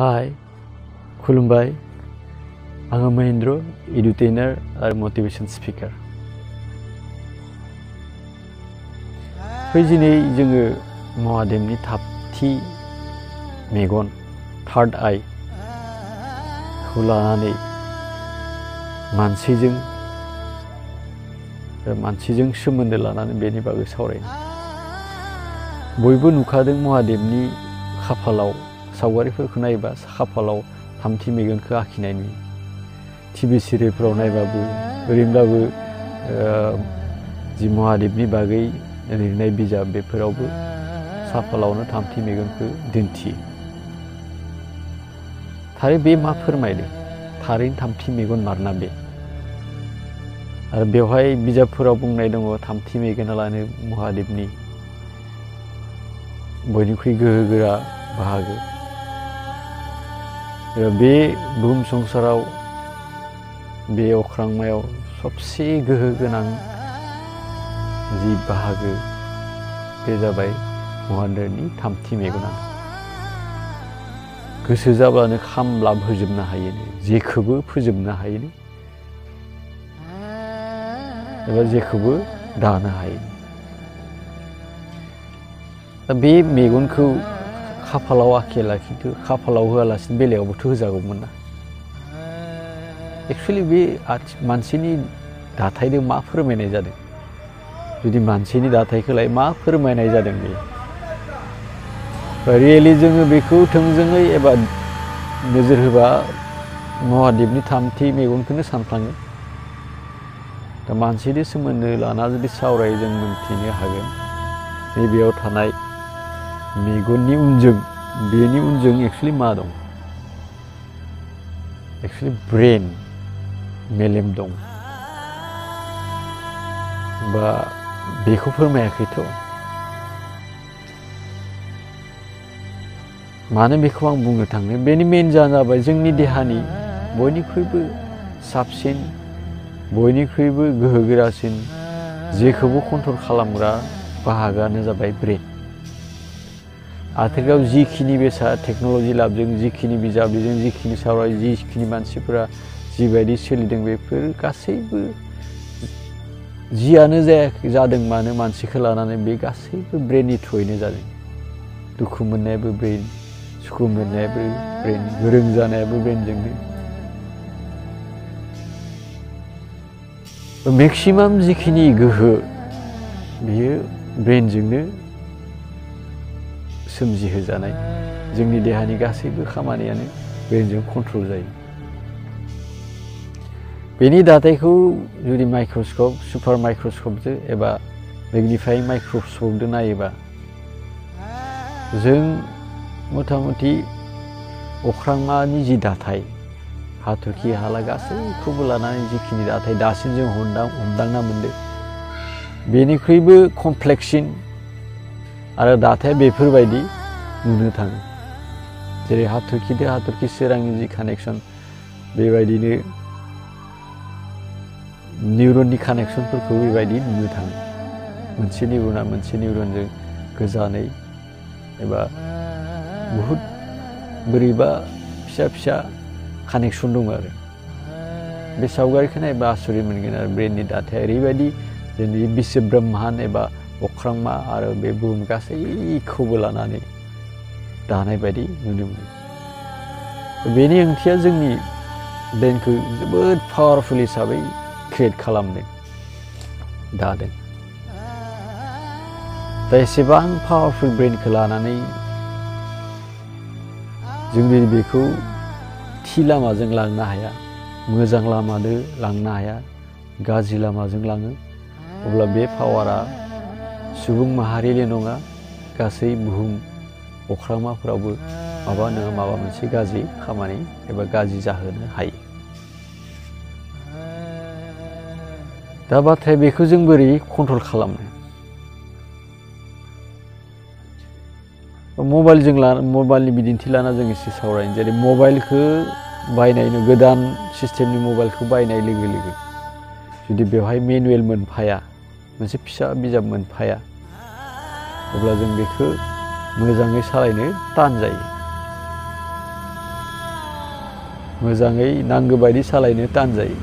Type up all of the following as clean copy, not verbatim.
Hi, खुलुमबाय आङो महेन्द्र एडुटेनर आरो मोटिवेशन स्पीकार दिनै जोङो महादेवनि थामथि मेगन थार्ड आई खौ लानानै मानसिजों सोमोन्दो लानानै बेनि बागै सावरायनो बयबो नुखादों महादेवनि खाफालाव सावगारिफोरखौ नायबा खाफालाव थामथि मेगनखौ आखिनाय नुयो टिभि सिरियेलफोराव नायबाबो ओरैनोब्लाबो जि महादेवनि बागै लिरनाय बिजाब बेफोरावबो खाफालावनो थामथि मेगनखौ दिन्थियो थारै बे मा फोरमायदों थारैनो थामथि मेगन मारना बे आरो बेवहाय बिजाबफोराव बुंनाय दङ थामथि मेगनालानो महादेवनि बयनिख्रुइ गोहोगोरा बाहागो बे बुहुम संसाराव बे अख्रांमायाव सबसे गोहो गोनां जि बाहागो बे जाबाय महादेवनि थामथि मेगनानो गोसो जाब्लानो खामला फोजोबनो हायोनो जेखौबो फोजोबनो हायोनो एबा जेखौबो दानो हायो दा बे मेगनखौ खाफालाव आखियाला खिन्थु खाफालाव होआलासिनो बेलायावबोथ' होजागौमोन ना एक्चुअली बे मानसिनि दाथायजों मा फोरमायनाय जादों जुदि मानसिनि दाथायखौलाय मा फोरमायनाय जादों बे रियेलि जोङो बेखौ थोंजोङै एबा नोजोर होबा महादेवनि थामथि मेगनखौनो सानफ्लाङो दा मानसिनि सोमोन्दो लाना जुदि सावराय जों मोनथिनो हागोन नैबेयाव थानाय मेगननि उनजों बेनि उनजों एक्चुअली मा दं एक्चुअली ब्रेन मेलेम दं बा बेखौ फोरमायाखैथ' मानो बेखौ आं बुंनो थाङो बेनि मेन जाहोना जाबाय जोंनि देहानि बयनिख्रुइबो साबसिन बयनिख्रुइबो गोहोगोरासिन जेखौबो कन्ट्रल खालामग्रा बाहागोआनो जाबाय ब्रेन आथिखालाव जिखिनि बेसाद टेक्न'लजि लाबोदों जिखिनि बिजाब लिरदों जिखिनि सावराय जिखिनि मानसिफोरा जिबायदि सोलिदों बेफोर गासैबो जियानो जादों मानो मानसिखौ लानानै बे गासैबो ब्रेननि थ्रुयैनो जादों दुखु मोननायाबो ब्रेन सुखु मोननायाबो ब्रेन गोरों जानायाबो ब्रेनजोंनो मेक्सिमाम जिखिनि गोहो बियो ब्रेनजोंनो सोमजिहोजानाय जोंनि देहानि गासैबो खामानियानो ब्रेनजों कन्ट्रल जायो बेनि दाथायखौ जुदि माइक्रस्कप सुपार माइक्रस्कपजों एबा मेग्निफाइं माइक्रस्कपजों नायोबा जों मथा-मथि अख्रांमानि जि दाथाय हाथरखि हाला गासैखौबो लानानै जिखिनि दाथाय दासिम जों हमदांना मोनदों बेनिख्रुइबो कमप्लेक्ससिन आरो दाथाया बेफोरबायदि नुनो थाङो जेरै हाथरखिजों हाथरखि सोरांनि जि कानेक्सन बेबायदिनो निउरननि कानेक्सनफोरखौ बेबायदि नुनो थाङो मोनसे निउरना मोनसे निउरनजों गोजानै एबा बहुद बोरैबा फिसा फिसा कानेक्सन दं आरो बे सावगारिखौ नायबा आसरित मोनगोन आरो ब्रेननि दाथाया ओरैबायदि जोंनि बिश्व ब्रह्माण्ड एबा अख्रांमा आरो बे बुहुम गासैखौबो लानानै दानाय बायदि नुनो मोनो बेनि ओंथिया जोंनि ब्रेनखौ जोबोद पावारफुल हिसाबै क्रिएट खालामदों दादों दा एसेबां पावारफुल ब्रेनखौ लानानै जों बेखौ थि लामाजों लांनो हाया मोजां लामाजों लांनो हाया गाज्रि लामाजों लाङो अब्ला बे पावारा सुबुं माहारिल' नङा गासै बुहुम अख्रांमाफोरावबो माबा नङा माबा मोनसे गाज्रि खामानि एबा गाज्रि जाहोनो हायो दा बाथ्राया बेखौ जों बोरै कन्ट्रल खालामनो मबाइलनि बिदिन्थि लाना जों एसे सावरायनो जेरै मबाइलखौ बायनायनो गोदान सिस्टेमनि मबाइलखौ बायनाय लोगो लोगो जुदि बेवहाय मेनुवेल मोनफाया मोनसे फिसा बिजाब मोनफाया अब्ला जों बेखौ मोजाङै सालायनो तान जायो मोजाङै नांगौ बायदि सालायनो तान जायो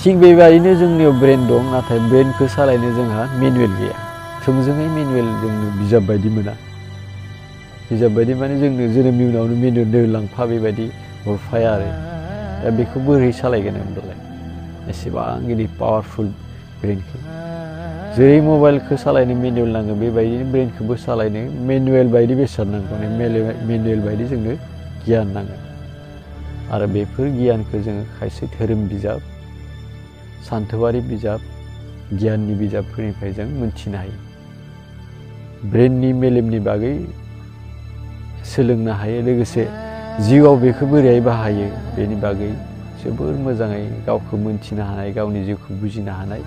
थिग बेबायदिनो जोंनियाव ब्रेन दं नाथाय ब्रेनखौ सालायनो जोंहा मेनुवेल गैया थोंजोङै मेनुवेल जोंनो बिजाब बायदि मोना बिजाब बायदि माने जोंनो जोनोमनि उनावनो मेनुवेल लांफा बेबायदि हरफाया आरो दा बेखौ बोरै सालायगोन होनबालाय एसेबां गिदिर पावारफुल ब्रेनखौ जेरै मबाइलखौ सालायनो मेनुवेल नांगौ बेबायदिनो ब्रेनखौबो सालायनो मेनुवेल बायदि बेसाद नांगौ मेनुवेल बायदि जोंनो गियान नांगौ आरो बेफोर गियानखौ जोङो खायसे धोरोम बिजाब सान्थौआरि बिजाब गियाननि बिजाबफोरनिफ्राय जों मोनथिनो हायो ब्रेननि मेलेमनि बागै सोलोंनो हायो लोगोसे जिउआव बेखौ बोरैहाय बाहायो बेनि बागै जोबोर मोजाङै गावखौ मोनथिनो हानाय गावनि जिउखौ बुजिनो हानाय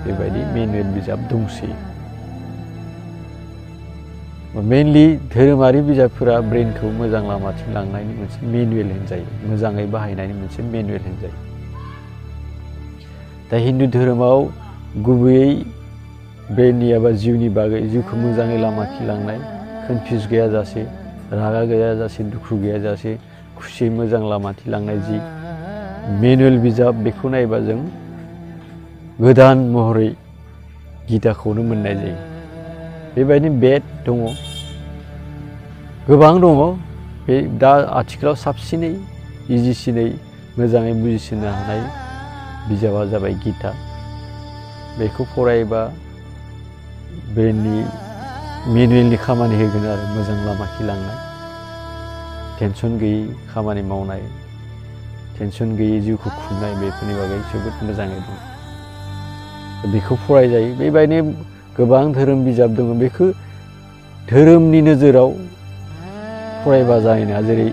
बेबायदि मेनुवेल बिजाब दंसै मेनलि धोरोमारि बिजाबफोरा ब्रेनखौ मोजां लामाथिं लांनायनि मोनसे मेनुवेल होनजायो मोजाङै बाहायनायनि मोनसे मेनुवेल होनजायो दा हिन्दु धोरोमाव गुबैयै ब्रेननि एबा जिउनि बागै जिउखौ मोजाङै लामाथिं लांनाय कनफिउज गैयाजासे रागा गैयाजासे दुखु गैयाजासे खुसियै मोजां लामाथिं लांनाय जि मेनुवेल बिजाब बेखौ नायबा जों गोदान महरै गिताखौनो मोननाय जायो बेबायदिनो बेद दङ गोबां दङ बे दा आथिखालाव साबसिनै इजिसिनै मोजाङै बुजिसिननो हानाय बिजाबा जाबाय गिता बेखौ फरायोबा ब्रेननि मेनुवेलनि खामानि होगोन आरो मोजां लामाथिं लांनाय टेनसन गैयै खामानि मावनाय टेनसन गैयै जिउखौ खुंनाय बेफोरनि बागै जोबोद मोजाङै दं बेखौ फरायजायो बेबायदिनो गोबां धोरोम बिजाब दङ बेखौ धोरोमनि नोजोराव फरायबा जानाय नङा जेरै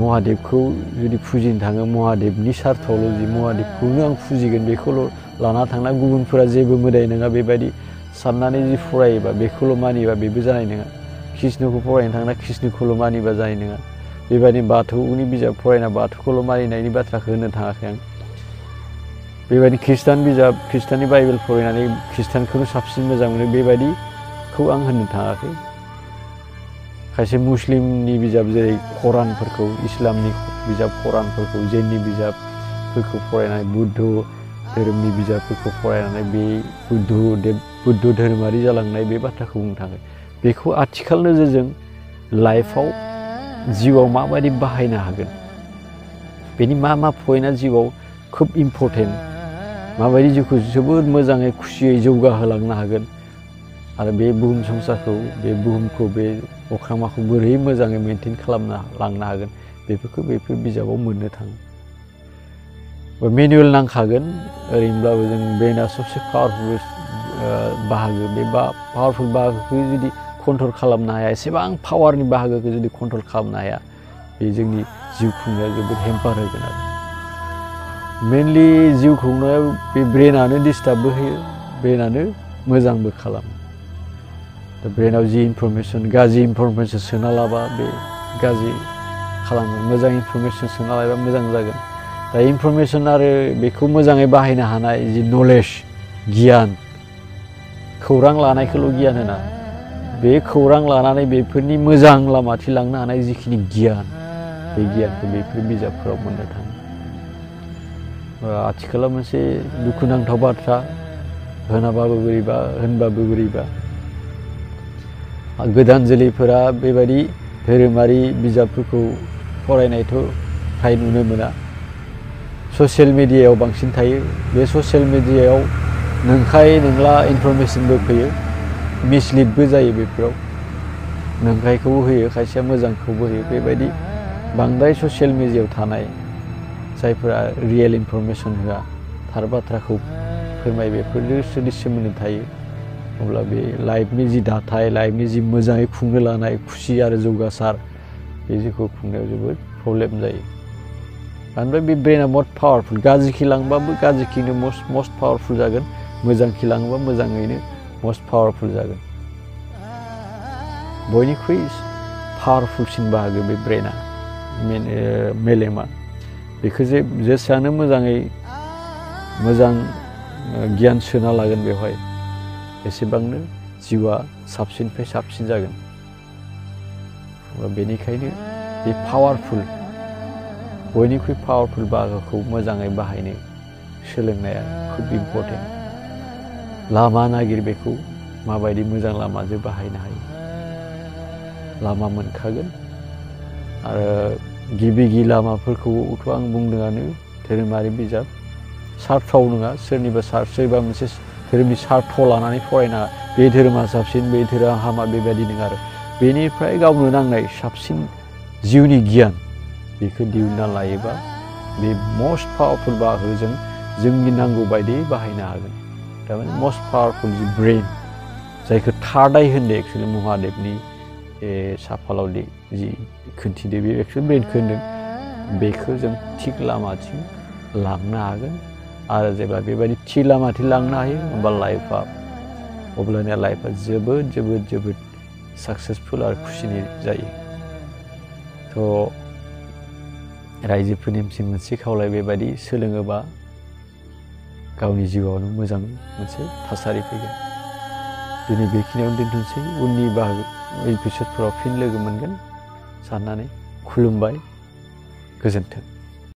महादेबखौ जुदि फुजिनो थाङो महादेबनि सार्थआवल' जि महादेबखौनो आं फुजिगोन बेखौल' लाना थांना गुबुनफोरा जेबो मोदाय नङा बेबायदि साननानै जि फरायोबा बेखौल' मानिबा बेबो जानाय नङा कृष्णखौ फरायनो थांना कृष्णखौल' मानिबा जानाय नङा बेबायदिनो बाथौनि बिजाब फरायना बाथौखौल' मानिनायनि बाथ्राखौ होननो थाङाखै आं बेबायदि खृष्टान बिजाब खृष्टाननि बाइबेल फरायनानै खृष्टानखौनो साबसिन मोजां मोनो बेबायदिखौ आं होननो थाङाखै खायसे मुस्लिमनि बिजाब जेरै खरानफोरखौ इस्लामनि बिजाब खरानफोरखौ जैननि बिजाबफोरखौ फरायनानै बुद्ध धोरोमनि बिजाबफोरखौ फरायनानै बे बुद्ध धोरोमारि जालांनाय बे बाथ्राखौ बुंनो थाङो बेखौ आथिखाल नोजोरजों लाइफआव जिउआव माबायदि बाहायनो हागोन बेनि मा पइन्टआ जिउआव खोब इम्परटेन्ट माबायदि जिउखौ जोबोद मोजाङै खुसियै जौगाहोलांनो हागोन आरो बे बुहुम संसारखौ बे बुहुमखौ बे अख्रांमाखौ बोरै मोजाङै मेनटेन खालामना लांनो हागोन बेफोरखौ बेफोर बिजाबाव मोननो थाङो मेनुवेल नांखागोन ओरैनोब्लाबो जों ब्रेना सबसे पावारफुल बाहागो बे पावारफुल बाहागोखौ जुदि कन्ट्रल खालामनो हाया एसेबां पावारनि बाहागोखौ जुदि कन्ट्रल खालामनो हाया बे जोंनि जिउ खुंनायाव जोबोद हेम्पार होगोन आरो मेनलि जिउ खुंनायाव बे ब्रेनानो डिस्टार्बबो होयो ब्रेनानो मोजांबो खालामो दा ब्रेनाव जि इनफरमेसन गाज्रि इनफरमेसन सोना लाबा बे गाज्रि खालामो मोजां इनफरमेसन सोना लाबा मोजां जागोन दा इनफरमेसन आरो बेखौ मोजाङै बाहायनो हानाय जि नलेज गियान खौरां लानायखौल' गियान होना बे खौरां लानानै बेफोरनि मोजां लामाथिं लांनो हानाय जिखिनि गियान बे गियानखौ बेफोर बिजाबफोराव मोननो थाङो आथिखालाव मोनसे दुखुनांथाव बाथ्रा होनाबाबो बोरैबा होनबाबो बोरैबा गोदान जोलैफोरा बेबायदि धोरोमारि बिजाबफोरखौ फरायनायथ' फ्राय नुनो मोना ससियेल मिडियायाव बांसिन थायो बे ससियेल मिडियायाव नंखाय नंला इनफरमेसनबो फैयो मिसलिडबो जायो बेफोराव नंखायखौबो होयो खायसेया मोजांखौबो होयो बेबायदि बांद्राय ससियेल मिडियायाव थानाय जायफोरा रियेल इनफरमेसन होआ थार बाथ्राखौ फोरमाय बेफोरजों जुदि सोमोन्दो थायो अब्ला बे लाइफनि जि दाथाय लाइफनि जि मोजाङै खुंनो लानाय खुसि आरो जौगासार बे जिउखौ खुंनायाव जोबोद प्रब्लेम जायो ओमफ्राय बे ब्रेना मस्ट पावारफुल गाज्रिखि लांबाबो गाज्रिखिनो मस्ट पावारफुल जागोन मोजांखि लाङोबा मोजाङैनो मस्ट पावारफुल जागोन बयनिख्रुइ पावारफुलसिन बाहागो बे ब्रेना मेलेमा बेखौ जेसेबांनो मोजाङै मोजां गियान सोना लागोन बेवहाय एसेबांनो जिउआ साबसिननिफ्राय साबसिन जागोन बेनिखायनो बे पावारफुल बयनिख्रुइ पावारफुल बाहागोखौ मोजाङै बाहायनो सोलोंनाया खुब इम्परटेन्ट लामा नागिर बेखौ माबायदि मोजां लामाजों बाहायनो हायो लामा मोनखागोन आरो गिबि लामाफोरखौथ' आं बुंदोंआनो धोरोमारि बिजाब सार्थाव नङा सोरनिबा सोरबा मोनसे धोरोमनि सार्थ लानानै फरायनाङा बे धोरोमा साबसिन बे धोरोमा हामा बेबायदि नङा आरो बेनिफ्राय गावनो नांनाय साबसिन जिउनि गियान बेखौ दिहुनना लायोबा बे मस्ट पावारफुल बाहागोजों जोंनि नांगौ बायदियै बाहायनो हागोन थारमाने मस्ट पावारफुल जि ब्रेन जायखौ थार्ड आइ होनदों एक्सुवेलि महादेबनि साफालाव जि खोन्थिदों बे एक्सुवेलि ब्रेनखौ होनदों बेखौ जों थिग लामाथिं लांनो हागोन आरो जेब्ला बेबायदि थि लामाथिं लांनो हायो होमबा अब्लानिया लाइफआ जोबोद जोबोद जोबोद साक्सेसफुल आरो खुसिनि जायो थ' रायजोफोरनिसिम मोनसे खावलाय बेबायदि सोलोङोबा गावनि जिउआवनो मोजां मोनसे थासारि फैगोन दिनै बेखिनियावनो दोनथ'नोसै उननि एपिसडफोराव फिन लोगो मोनगोन साननानै खुलुमबाय गोजोन्थों